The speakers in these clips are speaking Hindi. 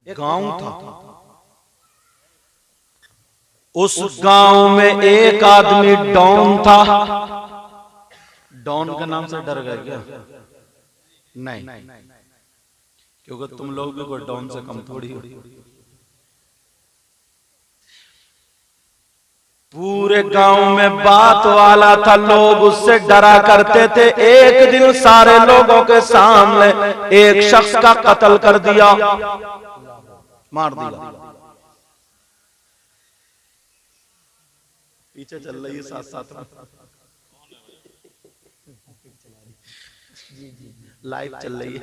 एक गांव था, उस गांव में एक आदमी डॉन था। डॉन के नाम से डर गए क्या? नहीं, क्योंकि तुम लोग भी कोई डॉन से कम थोड़ी हो। पूरे गांव में बात वाला था, लोग उससे डरा करते थे। एक दिन सारे लोगों के सामने एक शख्स का कत्ल कर दिया, मार दिया। पीछे चल रही है साथ साथ में, लाइव चल रही है।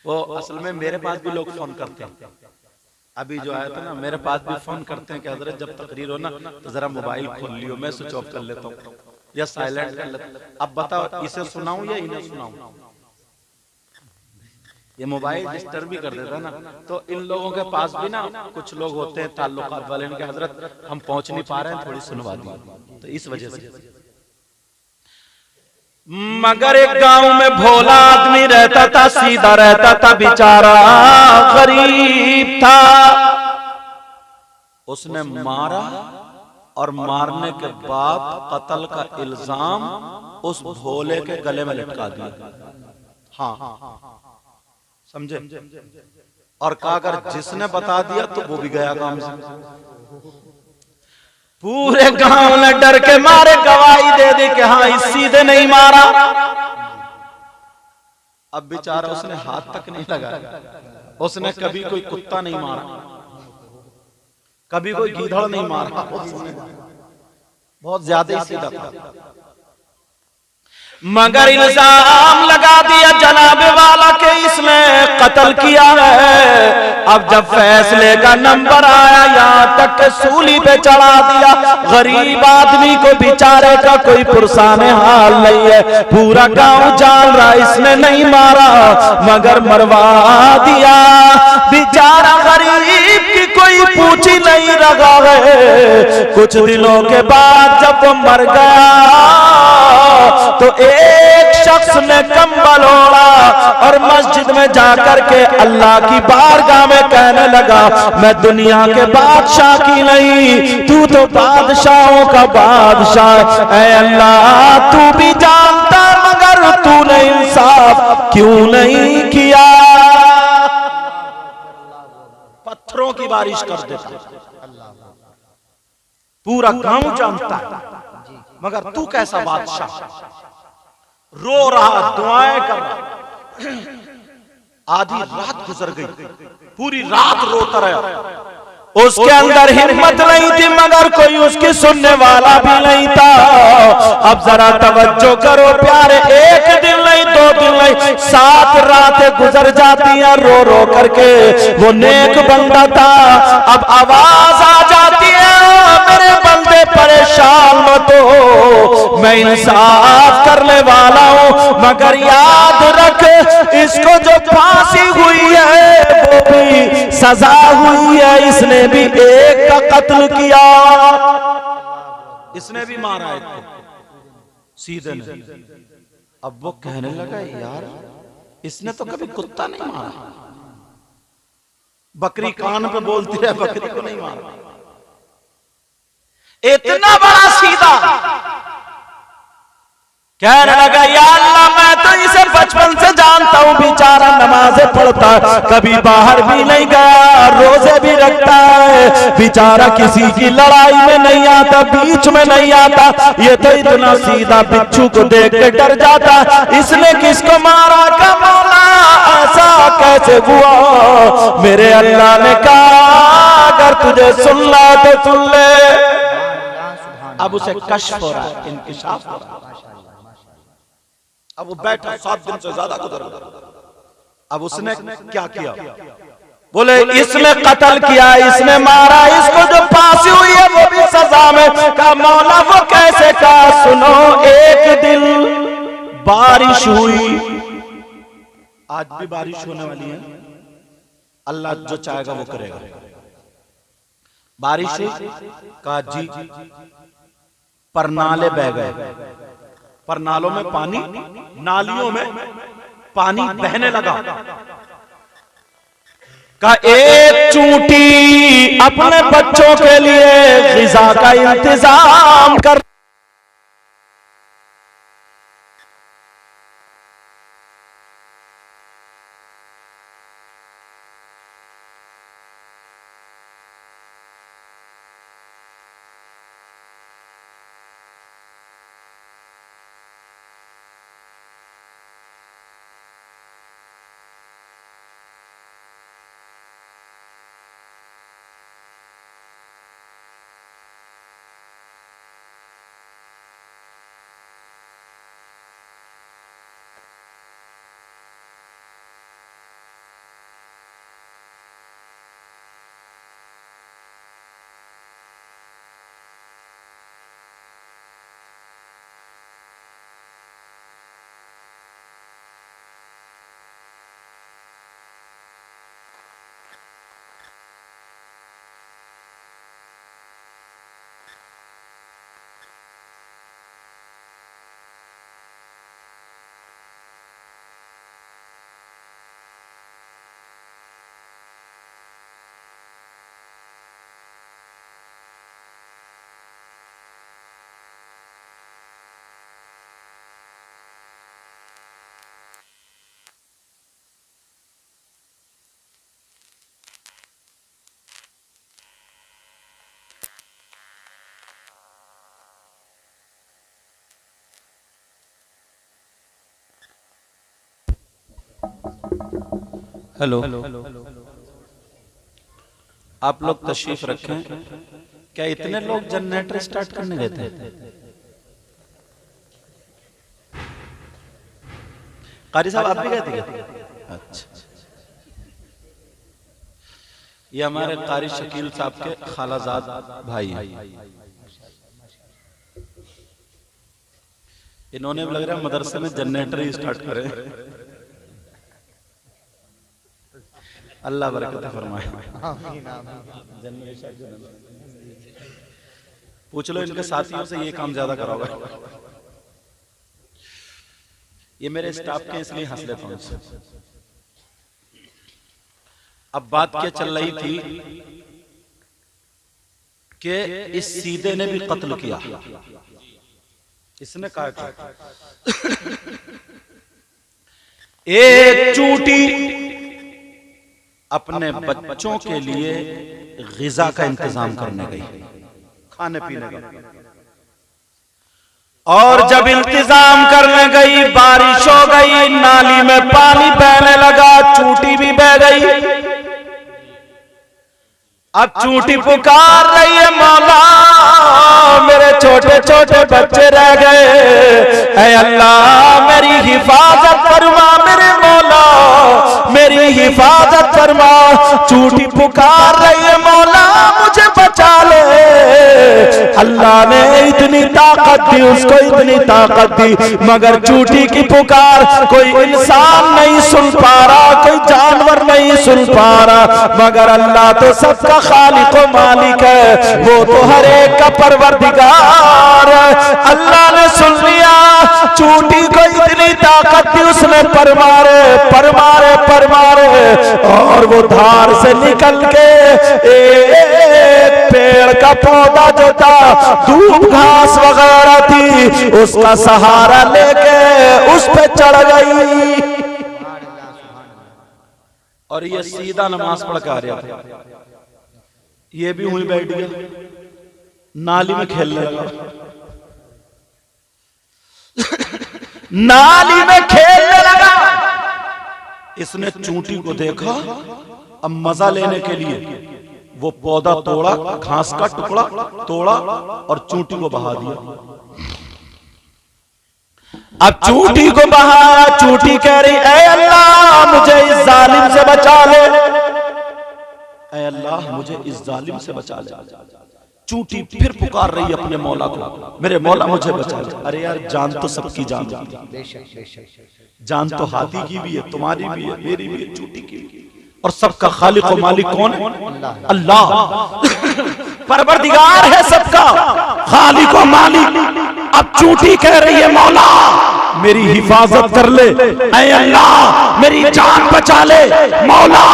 वो असल में मेरे पास भी लोग फोन करते हैं, अभी जो आया था ना, मेरे पास भी फोन करते हैं कि हजरत जब तकरीर हो ना तो जरा मोबाइल खोल लियो, मैं स्विच ऑफ कर लेता हूँ या साइलेंट कर लेता हूँ। अब बताओ इसे सुनाऊं या इन्हें सुनाऊं? ये मोबाइल डिस्टर्ब भी कर देता ना। तो इन लोगों के पास भी ना कुछ लोग होते हैं ताल्लुकात वाले, इनके हजरत हम पहुंच नहीं पा रहे हैं, थोड़ी सुनवा दी। तो इस वजह से, मगर एक गांव में भोला आदमी रहता था, सीधा रहता था, बेचारा गरीब था। उसने मारा और मारने के बाद कत्ल का इल्जाम उस भोले के गले में लटका दिया। हाँ, समझे? और कहा अगर जिसने बता दिया तो वो भी गया काम से। पूरे गांव ने डर के मारे गवाही दे दी कि हाँ इस सीधे नहीं मारा। अब बेचारा उसने हाथ तक नहीं लगाया, उसने कभी कोई कुत्ता नहीं मारा, कभी कोई गीदड़ नहीं मारा, बहुत ज्यादा ही सीधा था। मगर इल्जाम लगा दिया जनाबे वाला के इसने कत्ल किया है। अब जब फैसले का नंबर आया, यहाँ तक के सूली पे चढ़ा दिया। गरीब आदमी को बेचारे का कोई पुरसाने हाल नहीं है, पूरा गांव जान रहा इसने नहीं मारा मगर मरवा दिया। बेचारा गरीब की कोई पूछी नहीं रहा है। कुछ दिनों के बाद जब वो मर गया तो एक शख्स ने कंबल ओढ़ा और मस्जिद में जाकर के अल्लाह की बारगाह में कहने लगा, मैं दुनिया के बादशाह की नहीं, तू तो बादशाहों का बादशाह। ऐ अल्लाह तू भी जानता मगर तूने इंसाफ क्यों नहीं किया? पत्थरों की बारिश कर देता, पूरा गांव जानता है मगर तू कैसा बादशाह? रो रहा, दुआएं कर रहा। आधी रात गुजर गई, पूरी रात रोता रहा। उसके अंदर हिम्मत नहीं थी मगर कोई उसकी सुनने वाला भी नहीं था। अब जरा तवज्जो करो प्यारे, एक दिन नहीं, 2 दिन नहीं, 7 रातें गुजर जाती हैं रो रो करके। वो नेक बंदा था, अब आवाज आ जाती है, मेरे बंदे परेशान मत हो, मैं इंसाफ करने वाला हूं मगर याद रख इसको जो फांसी हुई है वो भी सजा हुई है। इसने भी एक का कत्ल किया, इसने भी मारा एक को सीधे नहीं। अब वो कहने लगा यार इसने तो कभी कुत्ता नहीं मारा, बकरी कान पे बोलती है, बकरी को नहीं मारा। इतना बड़ा सीधा कहने लगा या अल्लाह मैं तो इसे बचपन से जानता हूं, बेचारा नमाजें पढ़ता है, कभी बाहर भी नहीं गया, रोजे भी रखता है, बेचारा किसी की लड़ाई में नहीं आता, बीच में नहीं आता। ये तो इतना सीधा बिच्छू को देख के डर जाता, इसने किसको मारा? का मौला ऐसा कैसे हुआ? मेरे अल्लाह ने कहा अगर तुझे सुनना तो सुन ले। अब उसे कश्फ हो रहा है, इंकिशाफ हो रहा है। अब वो बैठा, 7 दिन से ज्यादा गुजर गया। अब उसने क्या किया? बोले इसने कत्ल किया, इसने मारा, इसको जो फांसी हुई है वो भी सजा में। का मौला वो कैसे? का सुनो, एक दिन बारिश हुई, आज भी बारिश होने वाली है, अल्लाह जो चाहेगा वो करेगा। बारिश का जी परनाले बह गए, परनालों में पानी, नालियों में पानी बहने लगा। का एक चूंटी अपने बच्चों के लिए ग़िज़ा का इंतजाम कर। हेलो, आप लोग तशरीफ रखें। क्या इतने लोग जनरेटर स्टार्ट करने गए थे? कारी साहब आप भी गए थे क्या? अच्छा, ये हमारे कारी शकील साहब के खालाजाद भाई हैं। इन्होंने भी लग रहा है मदरसे में जनरेटर ही स्टार्ट करे। अल्लाह बरकत फरमाए। पूछ लो इनके साथियों से, ये काम ज्यादा करा होगा। ये मेरे स्टाफ के इसलिए हंस लेता हूं। अब बात क्या चल रही थी कि इस सीधे ने भी कत्ल किया। इसने कहा एक चूंटी अपने बच्चों के लिए ग़िज़ा का इंतजाम करने गई, खाने पीने का। और जब इंतजाम करने गई, बारिश हो गई, नाली में पानी बहने लगा, चूंटी भी बह गई। अब चूंटी पुकार रही है, मौला मेरे छोटे छोटे बच्चे रह गए, ऐ अल्लाह मेरी हिफाजत फरमा, मेरे मौला मेरी हिफाजत फरमा। चूंटी पुकार रही है, मौला मुझे बचा ले। अल्लाह ने इतनी ताकत दी उसको, इतनी ताकत दी, मगर चूंटी की पुकार कोई इंसान नहीं सुन पा रहा, कोई जानवर नहीं सुन पा रहा, मगर अल्लाह तो सबका खालिक व मालिक है, वो तो हर एक का परवरदिगार है। अल्लाह ने सुन लिया, चूंटी को इतनी ताकत दी, उसने परमारे परमारे परमारे, और वो धार से निकल के एक पेड़ का पौधा जो था, धूप घास वगैरह थी, उसका सहारा लेके उस पे चढ़ गई। और ये सीधा नमाज पढ़ के आ रहा था, ये भी वहीं बैठ गया, नाली में खेलने लगा। नाली में खेलने लगा। इसने चूंटी को देखा, अब मजा लेने के लिए वो पौधा तोड़ा, घास का टुकड़ा तोड़ा और चूंटी को बहा दिया। अब चूंटी को बहाया, चूंटी कह रही ऐ अल्लाह मुझे इस जालिम से बचा ले, ऐ अल्लाह मुझे इस जालिम से बचा ले। चूंटी फिर पुकार रही अपने मौला को, मेरे मौला मुझे बचा ले। अरे यार जान तो सबकी जान होती है, जान तो हाथी की भी है, तुम्हारी भी है, मेरी भी है, चूंटी की भी है, और सबका खालिक और मालिक कौन है? अल्लाह। परवरदिगार है सबका, खालिक और मालिक। अब चूंटी कह रही है मौला मेरी हिफाजत कर ले, ऐ अल्लाह मेरी जान बचा ले, मौला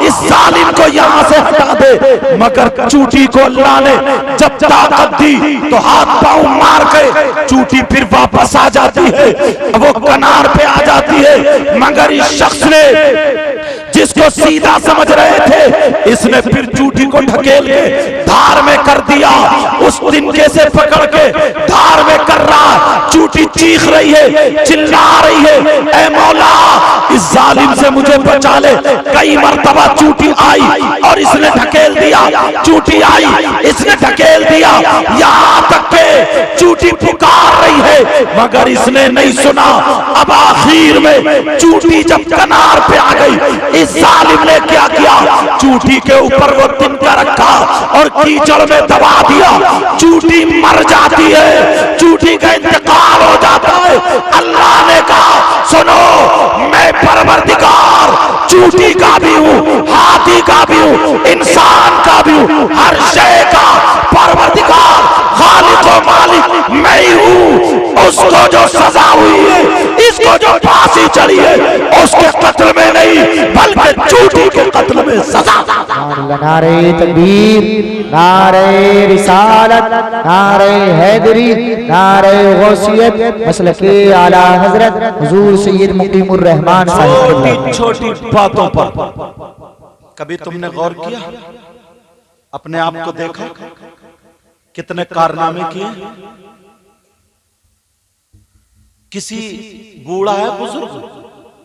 इस जालिम को यहाँ से हटा दे। मगर चूटी को अल्लाह ने जब ताकत दी तो हाथ पांव मार के चूटी फिर वापस आ जाती है, वो किनार पे आ जाती है। मगर इस शख्स ने जिसको सीधा समझ रहे थे, इसने फिर चूटी को ढकेल के धार में कर दिया। उस तिनके से पकड़ के धार में कर रहा, चूटी चीख रही है, चिल्ला रही है, ऐ मौला इस जालिम से मुझे बचा ले। कई मर्तबा चूटी आई और इसने ढकेल दिया, चूटी आई इसने ढकेल दिया, यहाँ तक के चूटी पुकार रही है मगर इसने नहीं सुना। अब आखिर में चूटी जब किनार पे आ गई, इस जालिम ने क्या किया, चूटी के ऊपर वो तिनका रखा और कीचड़ में दबा दिया। चूटी मर जाती है, चूटी का इंतकाल हो जाता है। अल्लाह ने कहा सुनो, मैं परवरदिगार चूटी का भी हूँ, हाथी का भी हूँ, इंसान का भी हूँ, हर शय का परवरदिगार खालिक व मालिक मैं ही हूँ। उसको जो सजा हुई है, इसको जो फांसी चढ़ी है, उसके कत्ल में नहीं बल्कि चूटी के कत्ल में सजा। नारे तकबीर, नारे रिसालत, नारे हैदरी, नारे गौसियत, मसलके आला हजरत हुजूर सैयद मुकीमुर रहमान साहिब। छोटी छोटी बातों पर कभी तुमने गौर किया? अपने आप को देखा, कितने कारनामे किए। किसी बूढ़ा है बुजुर्ग,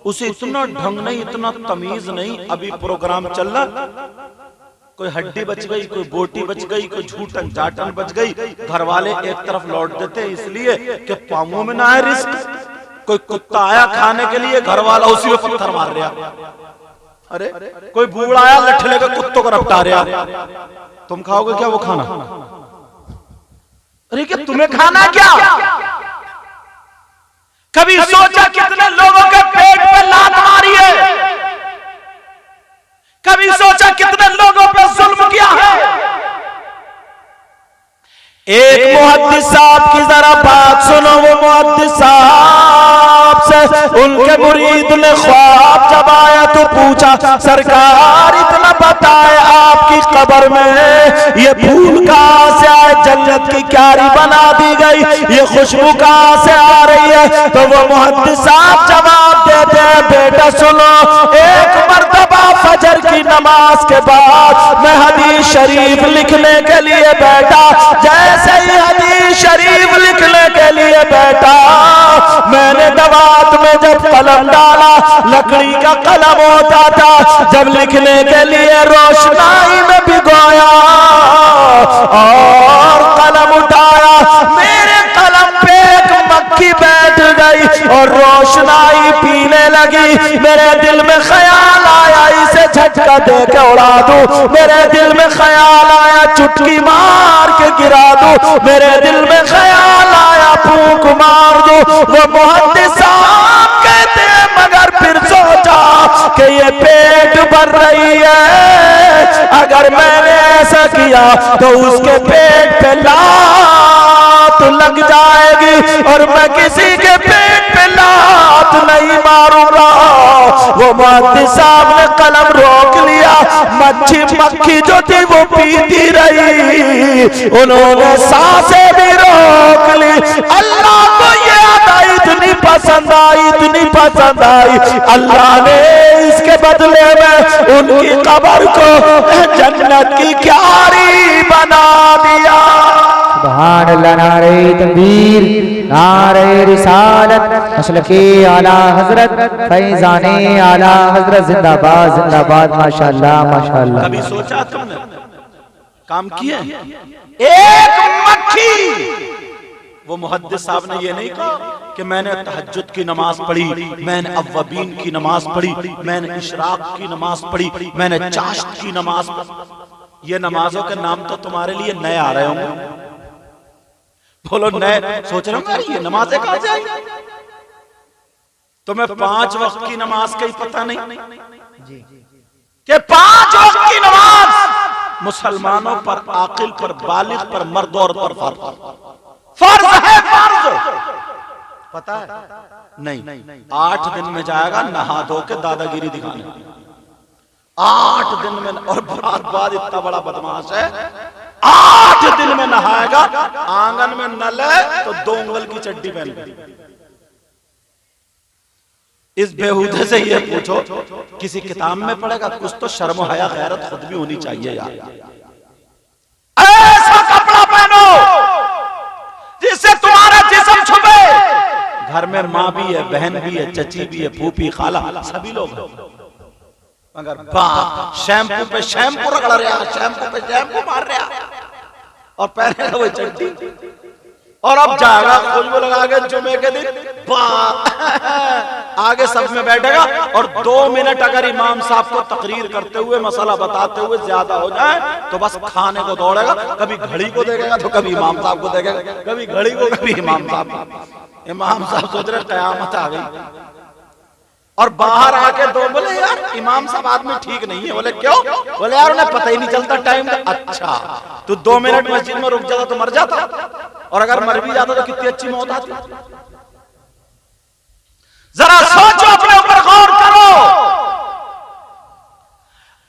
उसे इतना ढंग नहीं, इतना तमीज नहीं। अभी प्रोग्राम चल रहा, कोई हड्डी बच गई, कोई बोटी बच गई, कोई झूठन जाटन बच गई, घर वाले एक तरफ लौट देते हैं इसलिए कि पांवों में ना है रिस्क। कोई कुत्ता आया खाने के लिए, घर वाला उसी में पत्थर मार रहा। अरे कोई बूढ़ा आया लठ लेकर कुत्तों को रपटा रहा, तुम खाओगे क्या वो खाना? अरे क्या तुम्हें खाना क्या? कभी सोचा कितने लोगों के पेट पे लात मारी है? कभी सोचा कितने लोगों पे जुल्म किया है? एक मुहद्दिस साहब की जरा बात सुनो। वो मुहद्दिस साहब से उनके मुरीद ने ख्वाब जब आया तो पूछा, सरकार इतना बताए आपकी कब्र में ये फूल कहां से आए, जन्नत की क्यारी बना दी गई, ये खुशबू कहां से आ रही है? तो वो मुहद्दिस साहब जवाब देते हैं, बेटा सुनो, एक मर्तबा फजर की नमाज के बाद मैं हदीस शरीफ लिखने के लिए बैठा। जैसे ही हदीस शरीफ लिखने के लिए बैठा, मैंने दवात में जब कलम डाला, लकड़ी का कलम होता था, जब लिखने के लिए रोशनाई में भिगोया और कलम उठाया, मेरे कलम पे एक मक्खी बैठ गई और रोशनाई पीने लगी। मेरे दिल में ख्याल आया इसे झटका दे के उड़ा दूं, मेरे दिल में ख्याल आया चुटकी मार के गिरा दूं, मेरे दिल में ख्याल आया फूंक मार दूं। वो मुहद्दिस साहब कहते हैं मगर फिर सोचा कि ये पेट भर रही है, अगर मैंने ऐसा किया तो उसके पेट पे लात लग जाएगी और मैं किसी के पेट पे लात नहीं मारूंगा। वो मुहद्दिस साहब ने कलम रोक लिया, मक्खी जो थी वो पीती रही, उन्होंने सांसें भी रोक ली। अल्लाह को ये अदा इतनी पसंद आई, इतनी पसंद आई, अल्लाह ने इसके बदले में उनकी कब्र को जन्नत की क्यारी बना दिया। सुभान अल्लाह, नारे तकबीर, नारे रिसालत, मसलके आला हजरत, फैजाने आला हजरत, जिंदाबाद जिंदाबाद, माशाअल्लाह माशाअल्लाह। कभी सोचा तुमने काम किए? एक मक्खी। वो मुहद्दिस साहब ने ये नहीं कहा कि मैंने तहज्जुद की नमाज पढ़ी, मैंने अव्वबीन की नमाज पढ़ी, मैंने इशराक की नमाज पढ़ी, मैंने चाश्त की नमाज पढ़ी। ये नमाजों के नाम तो तुम्हारे लिए नए आ रहे होंगे, बोलो नए। सोच रहे हो ये नमाजें कहां से आई? तुम्हें 5 वक्त की नमाज का ही पता नहीं कि 5 वक्त की नमाज मुसलमानों पर, आकिल पर, बालिग पर, मर्द और पर फर्ज है, फर्ज। पता है? नहीं, 8 दिन में जाएगा नहा धो के दादागिरी दिखाने। 8 दिन में, और बाद इतना बड़ा बदमाश है, 8 दिन में नहाएगा, आंगन में नल है तो 2 उंगल की चड्डी पहन ली। इस बेहूदे से ये पूछो, किसी किताब में पढ़ेगा? कुछ तो शर्म हया गैरत खुद भी होनी चाहिए यार। ऐसा कपड़ा पहनो जिससे तुम्हारा जिस्म छुपे। घर में माँ भी है, बहन भी है, चची भी है, फूफी, खाला, सभी लोग हैं। मगर बाप शैम्पू पे शैम्पू रगड़ रहा, शैम्पू पे शैम्पू मार रहा, और पहनेगा वो चड्डी, और अब जाएगा खुशबू लगा के जुमे के दिन आगे सब में बैठेगा, और 2 मिनट अगर इमाम साहब को तकरीर करते हुए मसला बताते हुए ज्यादा हो जाए तो बस खाने को दौड़ेगा। कभी घड़ी को देखेगा तो कभी इमाम साहब को देखेगा, कभी घड़ी को कभी इमाम साहब। इमाम साहब सोच रहे कयामत आ गई। और बाहर आके दो बोले यार इमाम साहब आदमी ठीक नहीं है। बोले क्यों? बोले यार उन्हें पता ही नहीं चलता टाइम का। अच्छा तो 2 मिनट मस्जिद में रुक जाता तो मर जाता, और अगर मर भी जाता तो कितनी अच्छी मौत आती। जरा सोचो, अपने ऊपर गौर करो।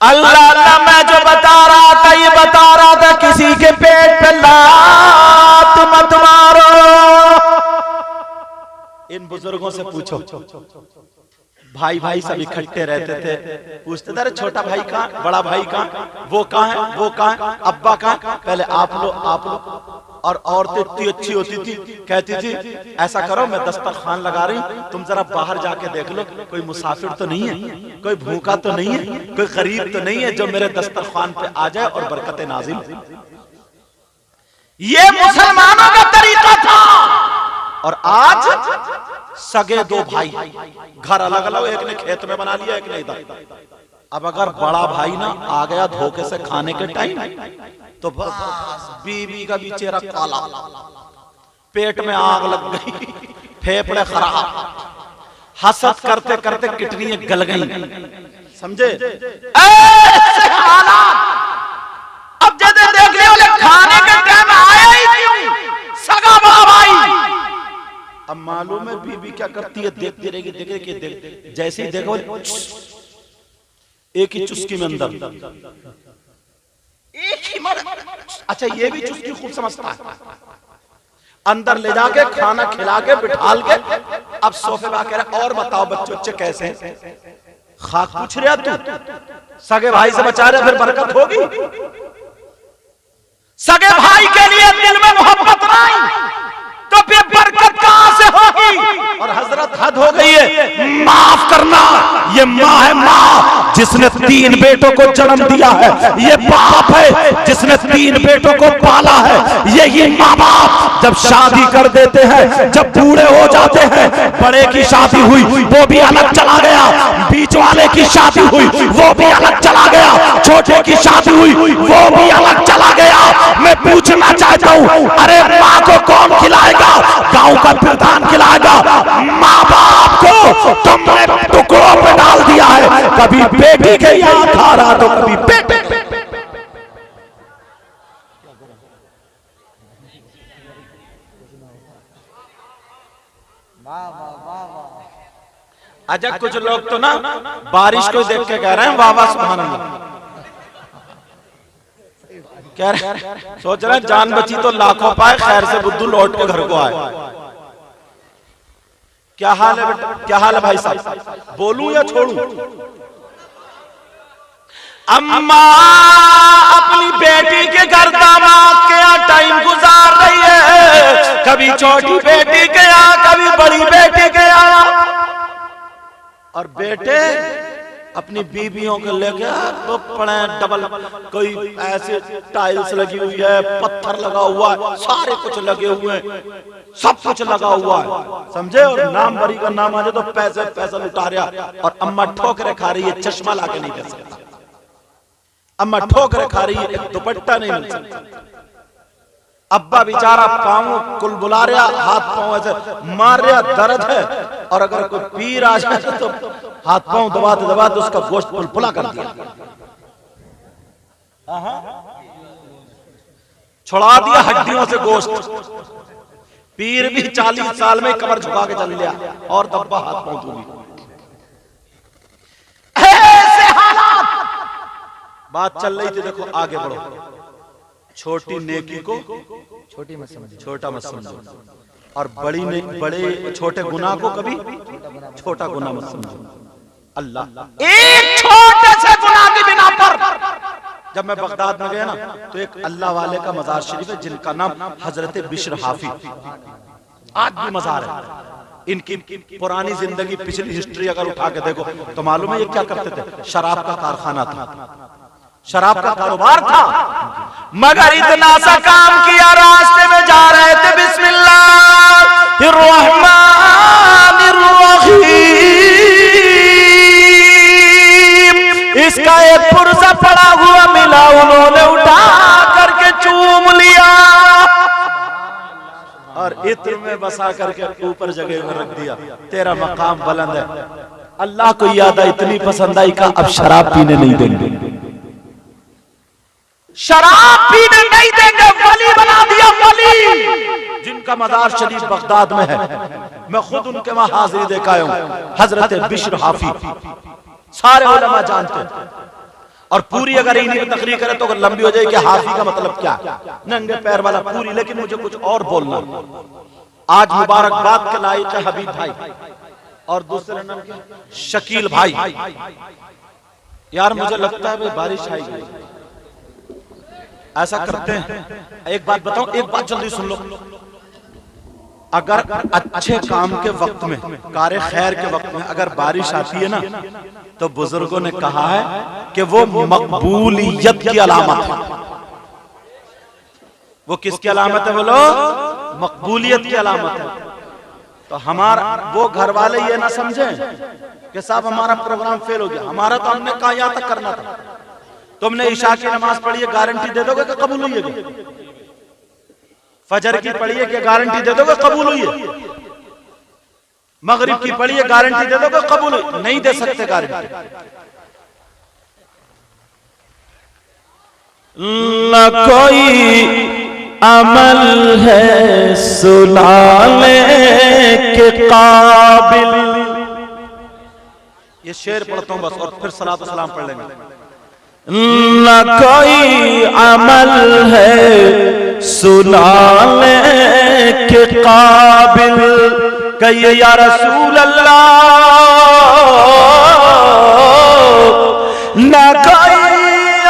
अल्लाह मैं जो बता रहा था, ये बता रहा था किसी के पेट पे लात मत मारो। इन बुजुर्गों से पूछो, भाई भाई सब इकट्ठे रहते थे, पूछते थे अरे छोटा भाई कहाँ, बड़ा भाई कहाँ, वो कहाँ है, वो कहाँ है, अब्बा कहाँ? पहले आप लो। और औरतें इतनी अच्छी होती थी, कहती थी ऐसा करो मैं दस्तरखान लगा रही हूँ, तुम जरा बाहर जाके देख लो कोई मुसाफिर तो नहीं है, कोई भूखा तो नहीं है, कोई गरीब तो नहीं है जो मेरे दस्तरखान पे आ जाए और बरकतें नाजिल। ये मुसलमानों का तरीका था। और आज सगे 2 भाई, घर अलग अलग, एक ने खेत में बना लिया, एक ने इधर। अब अगर बड़ा भाई ना आ गया धोखे से खाने के टाइम, तो बस बीवी का भी चेहरा काला, पेट में आग लग गई, फेफड़े खराब, हसद करते करते किडनी गल गई। समझे? ऐसे हालात। अब जैसे देख लिया खाने के टाइम आया ही क्यों सगा बड़ा भाई। अब मालूम है बीबी क्या करती है? देखती रहेगी, देख जैसे ही देखो एक ही चुस्की में अंदर, एक ही मर। अच्छा ये भी चुस्की खूब समझता है। अंदर ले जाके खाना खिला के बिठाल के अब सोफे पे आकर और बताओ बच्चे कैसे हैं? खाक पूछ रहा तू, सगे भाई से बचा रहे फिर बरकत होगी। सगे भाई के लिए दिल में मोहब्बत नहीं तो फिर बरकत कहां से होगी? और हजरत हद हो गई है, माफ करना। ये माँ है, माँ जिसने 3 बेटों को जन्म दिया है। ये बाप है जिसने 3 बेटों को पाला है। यही माँ बाप जब शादी कर देते हैं, जब बूढ़े हो जाते हैं, बड़े की शादी हुई वो भी अलग चला गया, बीच वाले की शादी हुई वो भी अलग चला गया, छोटे की शादी हुई वो भी अलग चला गया। मैं पूछना चाहता हूँ, अरे माँ को कौन खिलाएगा? गांव का प्रधान खिलाएगा। माँ बाप को तुमने टुकड़ों पे डाल दिया है, कभी बेटी के यहाँ खा रहा तो कभी बेटे। अच्छा कुछ लोग तो ना बारिश को देख के कह रहे हैं वाह वाह सुभान अल्लाह, कह रहे सोच रहे हैं जान बची तो लाखों पाए, खैर से बुद्धू लौट के घर को आए। क्या हाल है बेटा, क्या हाल है भाई साहब? बोलूं या छोड़ूं? अम्मा अपनी बेटी के घर दामाद के यहाँ टाइम गुजार रही है, कभी छोटी बेटी के यहाँ, कभी बड़ी बेटी के यहाँ। और बेटे अपनी बीबियों को लेके तो पड़े डबल, कोई ऐसे टाइल्स लगी हुई है, पत्थर लगा हुआ है, सारे कुछ लगे हुए हैं, सब कुछ लगा हुआ है। समझे? और नाम बरी का नाम आ जाए तो पैसे पैसा लुटा रहा। और अम्मा ठोकरे खा रही है, चश्मा लाके नहीं दे सकती। अम्मा ठोकरे खा रही है, एक दुपट्टा नहीं मिल सकता। अब्बा बेचारा पाँव कुल बुला रहा, हाथ पाँव ऐसे मार रहा, दर्द है। और अगर कोई पीर आ जाए तो हाथ पाँव दबाते दबाते उसका गोश्त पुलपुला कर दिया, छुड़ा दिया हड्डियों से गोश्त। पीर भी 40 साल में कमर झुका के चल लिया और दब्बा हाथ पांव धो ली। ऐसे हालात। बात चल रही थी, देखो आगे बढ़ो। छोटी नेकी को छोटा मत समझो और बड़े छोटे गुनाह को कभी छोटा गुनाह मत समझो। अल्लाह एक छोटे से गुनाह की बिना पर, जब मैं बगदाद में गया ना तो एक अल्लाह वाले का मजार शरीफ है जिनका नाम हजरत बिश्र हाफी, आज भी मजार है। इनकी पुरानी जिंदगी, पिछली हिस्ट्री अगर उठा के देखो तो मालूम है ये क्या करते थे। शराब का कारखाना था, शराब का कारोबार था, मगर इतना सा काम किया, रास्ते में जा रहे थे बिस्मिल्लाहिर्रहमानिर्रहीम, इसका एक पुर्जा पड़ा हुआ मिला, उन्होंने उठा करके चूम लिया और इत्र में बसा करके ऊपर जगह में रख दिया। तेरा मकाम बुलंद है। अल्लाह को याद आई, इतनी पसंद आई का अब शराब पीने नहीं देंगे, शराब पीने नहीं देंगे। वली बना दिया, वली जिनका मजार शरीफ बगदाद में है। मैं खुद उनके वहां हाजिरी देखा हूं, हजरत बिश्र हाफी। सारे उलमा जानते हैं और पूरी अगर इन्हीं की तकरीर करे तो लंबी हो जाए कि हाफी का मतलब क्या, नंगे पैर वाला पूरी। लेकिन मुझे कुछ और बोलना। आज मुबारकबाद के लायक है हबीब भाई और दूसरे नाम क्या, शकील भाई। यार मुझे लगता है भाई बारिश आएगी। ऐसा करते हैं, एक बात बताऊं, एक बात जल्दी सुन लो। अगर अच्छे काम के वक्त में, कार्य खैर के वक्त में अगर बारिश आती है ना तो बुजुर्गों ने कहा है कि वो मकबूलियत की अलामत है। वो किसकी अलामत है बोलो? मकबूलियत की अलामत है। तो हमारा वो घर वाले ये ना समझे कि साहब हमारा प्रोग्राम फेल हो गया, हमारा तो हमने कहा यहां तक करना था। तुमने इशा की नमाज पढ़ी है, गारंटी दे दोगे कि कबूल हुई है? फजर की पढ़ी है कि गारंटी दे दोगे कबूल हुई है? मगरिब की पढ़ी है, गारंटी दे दोगे कबूल हुई? नहीं दे सकते गारंटी। न कोई अमल है सुनाने के काबिल। ये शेर पढ़ता हूं बस और फिर सलात व सलाम पढ़ लेंगे। न कोई अमल है सुनाने के काबिल, कहिए या रसूल अल्लाह। न कोई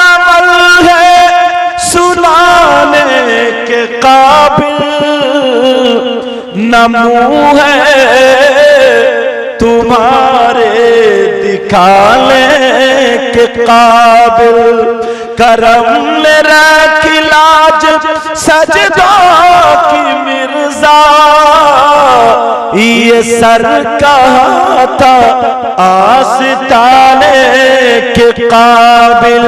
अमल है सुनाने के काबिल, न मुंह है तुम्हारे दिखाने के काबिल। करम ने रखी लाज सजदों की मिर्जा, ये सर कहा था आस्ताने के काबिल।